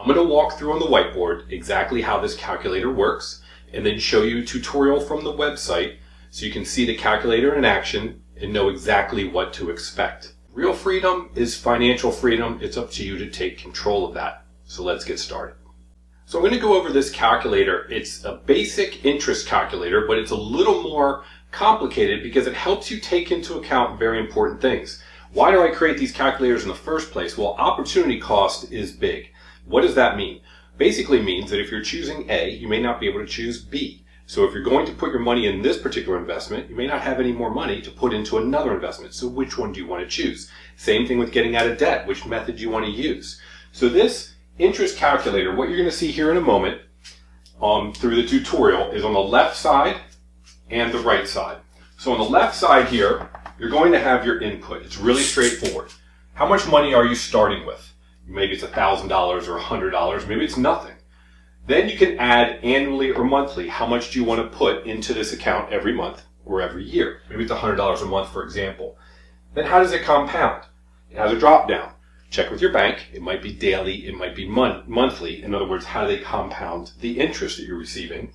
I'm going to walk through on the whiteboard exactly how this calculator works and then show you a tutorial from the website so you can see the calculator in action and know exactly what to expect. Real freedom is financial freedom. It's up to you to take control of that. So let's get started. So I'm going to go over this calculator. It's a basic interest calculator, but it's a little more complicated because it helps you take into account very important things. Why do I create these calculators in the first place? Well, opportunity cost is big. What does that mean? Basically means that if you're choosing A, you may not be able to choose B. So if you're going to put your money in this particular investment, you may not have any more money to put into another investment. So which one do you want to choose? Same thing with getting out of debt. Which method do you want to use? So this interest calculator, what you're going to see here in a moment through the tutorial, is on the left side and the right side. So on the left side here, you're going to have your input. It's really straightforward. How much money are you starting with? Maybe it's $1,000 or $100. Maybe it's nothing. Then you can add annually or monthly. How much do you want to put into this account every month or every year? Maybe it's $100 a month, for example. Then how does it compound? It has a drop down. Check with your bank. It might be daily. It might be monthly. In other words, how do they compound the interest that you're receiving?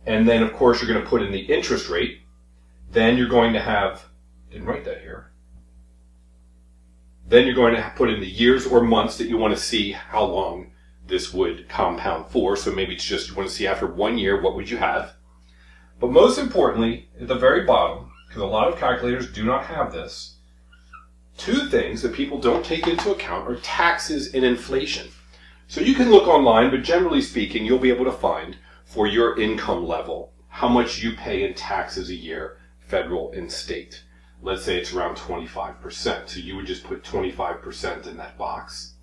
And then, of course, you're going to put in the interest rate. Then you're going to have, didn't write that here. Then you're going to put in the years or months that you want to see how long this would compound for. So maybe it's just you want to see after 1 year, what would you have? But most importantly, at the very bottom, because a lot of calculators do not have this, two things that people don't take into account are taxes and inflation. So you can look online, but generally speaking, you'll be able to find for your income level how much you pay in taxes a year, federal and state. Let's say it's around 25%. So you would just put 25% in that box.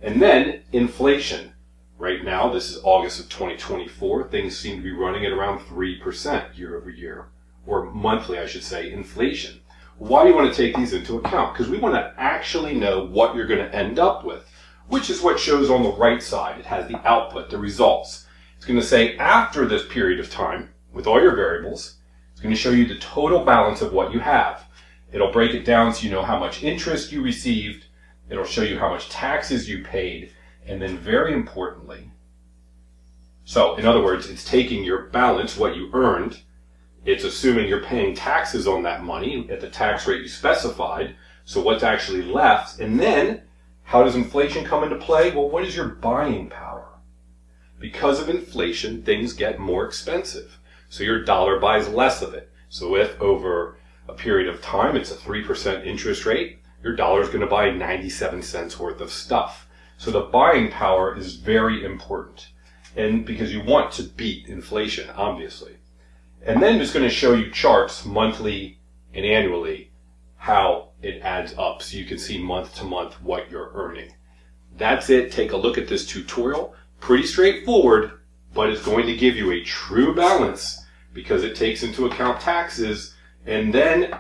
And then inflation. Right now, this is August of 2024. Things seem to be running at around 3% year over year, or monthly, I should say, inflation. Why do you want to take these into account? Because we want to actually know what you're going to end up with, which is what shows on the right side. It has the output, the results. It's going to say after this period of time, with all your variables, it's going to show you the total balance of what you have. It'll break it down so you know how much interest you received. It'll show you how much taxes you paid, and then very importantly, so in other words, it's taking your balance, what you earned, it's assuming you're paying taxes on that money at the tax rate you specified, so what's actually left, and then how does inflation come into play? Well, what is your buying power? Because of inflation, things get more expensive, so your dollar buys less of it. So if over a period of time it's a 3% interest rate, your dollar is going to buy 97 cents worth of stuff. So the buying power is very important. And because you want to beat inflation, obviously. And then it's going to show you charts monthly and annually how it adds up. So you can see month to month what you're earning. That's it. Take a look at this tutorial. Pretty straightforward, but it's going to give you a true balance because it takes into account taxes and then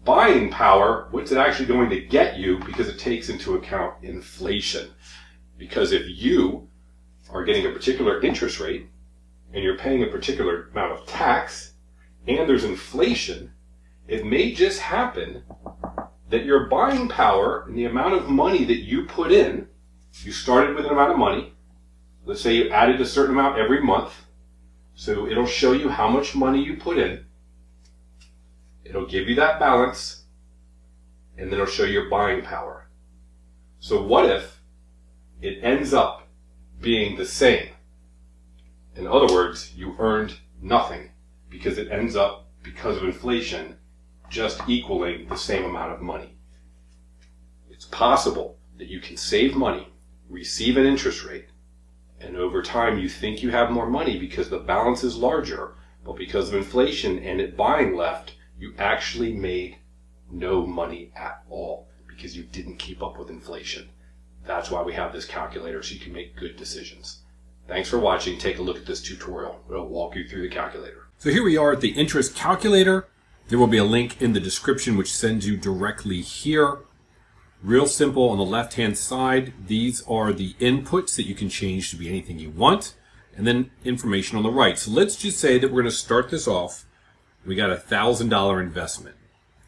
buying power, what's it actually going to get you, because it takes into account inflation. Because if you are getting a particular interest rate and you're paying a particular amount of tax and there's inflation, it may just happen that your buying power and the amount of money that you put in, you started with an amount of money, let's say you added a certain amount every month, so it'll show you how much money you put in. It'll give you that balance, and then it'll show your buying power. So what if it ends up being the same? In other words, you earned nothing because it ends up, because of inflation, just equaling the same amount of money. It's possible that you can save money, receive an interest rate, and over time you think you have more money because the balance is larger, but because of inflation and it buying left, you actually made no money at all because you didn't keep up with inflation. That's why we have this calculator, so you can make good decisions. Thanks for watching. Take a look at this tutorial. It'll walk you through the calculator. So here we are at the interest calculator. There will be a link in the description which sends you directly here. Real simple. On the left-hand side, these are the inputs that you can change to be anything you want, and then information on the right. So let's just say that we're going to start this off. We got a $1,000 investment.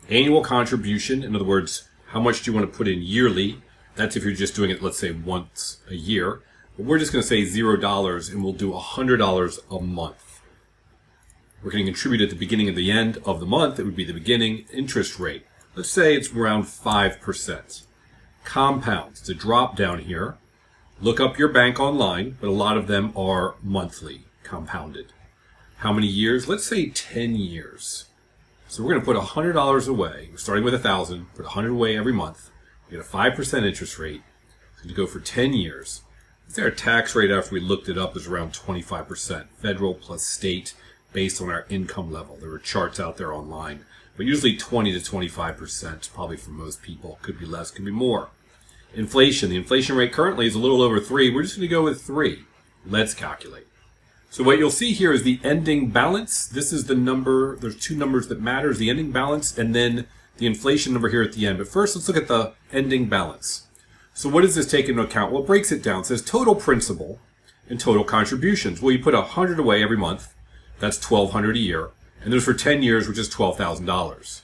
Annual contribution, in other words, how much do you want to put in yearly? That's if you're just doing it, let's say, once a year. But we're just going to say $0 and we'll do $100 a month. We're going to contribute at the beginning and the end of the month. It would be the beginning interest rate. Let's say it's around 5%. Compound. It's a drop down here. Look up your bank online, but a lot of them are monthly compounded. How many years? Let's say 10 years. So we're going to put $100 away. We're starting with $1,000. Put $100 away every month. We get a 5% interest rate. It's going to go for 10 years. Our tax rate, after we looked it up, is around 25%. Federal plus state, based on our income level. There are charts out there online. But usually 20 to 25%, probably for most people. Could be less, could be more. Inflation. The inflation rate currently is a little over 3. We're just going to go with 3. Let's calculate. So what you'll see here is the ending balance. This is the number. There's two numbers that matter. The ending balance and then the inflation number here at the end. But first, let's look at the ending balance. So what does this take into account? Well, it breaks it down. It says total principal and total contributions. Well, you put $100 away every month. That's $1,200 a year. And there's for 10 years, which is $12,000.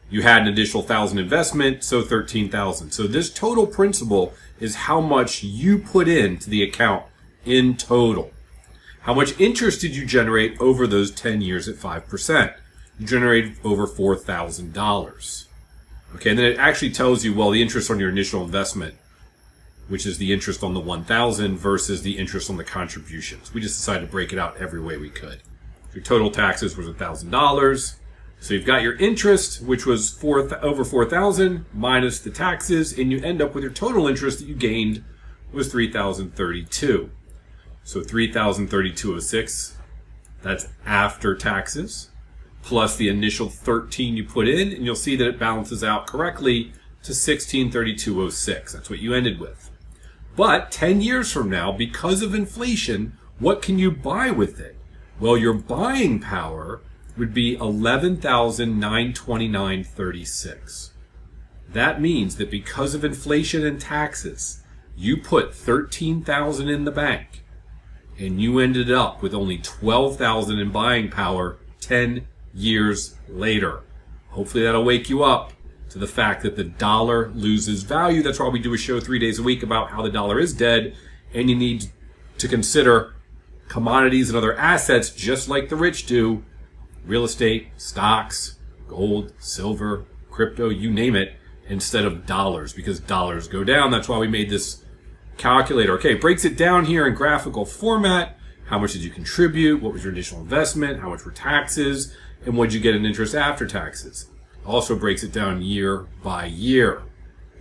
You had an additional $1,000 investment, so $13,000. So this total principal is how much you put into the account in total. How much interest did you generate over those 10 years at 5%? You generated over $4,000. Okay, and then it actually tells you, well, the interest on your initial investment, which is the interest on the $1,000 versus the interest on the contributions. We just decided to break it out every way we could. Your total taxes was $1,000. So you've got your interest, which was over $4,000 minus the taxes, and you end up with your total interest that you gained was $3,032. So $3,032.06, that's after taxes, plus the initial $13 you put in, and you'll see that it balances out correctly to $1,632.06. That's what you ended with. But 10 years from now, because of inflation, what can you buy with it? Well, your buying power would be $11,929.36. That means that because of inflation and taxes, you put $13,000 in the bank, and you ended up with only $12,000 in buying power 10 years later. Hopefully that'll wake you up to the fact that the dollar loses value. That's why we do a show 3 days a week about how the dollar is dead, and you need to consider commodities and other assets just like the rich do. Real estate, stocks, gold, silver, crypto, you name it, instead of dollars, because dollars go down. That's why we made this calculator. Okay, it breaks it down here in graphical format. How much did you contribute? What was your initial investment? How much were taxes? And what did you get in interest after taxes? Also breaks it down year by year.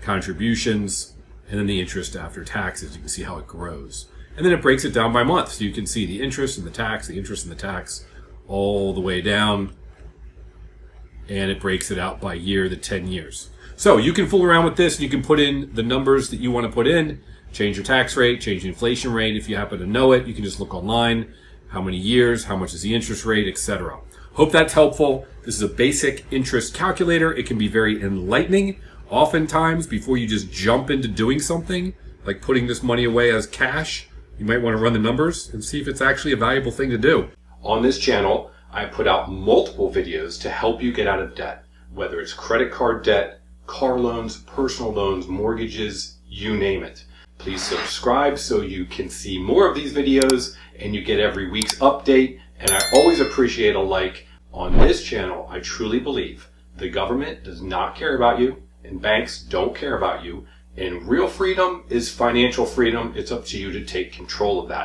Contributions, and then the interest after taxes. You can see how it grows. And then it breaks it down by month. So you can see the interest and the tax, the interest and the tax, all the way down. And it breaks it out by year, the 10 years. So you can fool around with this, and you can put in the numbers that you want to put in. Change your tax rate, change the inflation rate. If you happen to know it, you can just look online. How many years, how much is the interest rate, etc. Hope that's helpful. This is a basic interest calculator. It can be very enlightening. Oftentimes, before you just jump into doing something, like putting this money away as cash, you might want to run the numbers and see if it's actually a valuable thing to do. On this channel, I put out multiple videos to help you get out of debt, whether it's credit card debt, car loans, personal loans, mortgages, you name it. Please subscribe so you can see more of these videos and you get every week's update. And I always appreciate a like. On this channel, I truly believe the government does not care about you and banks don't care about you. And real freedom is financial freedom. It's up to you to take control of that.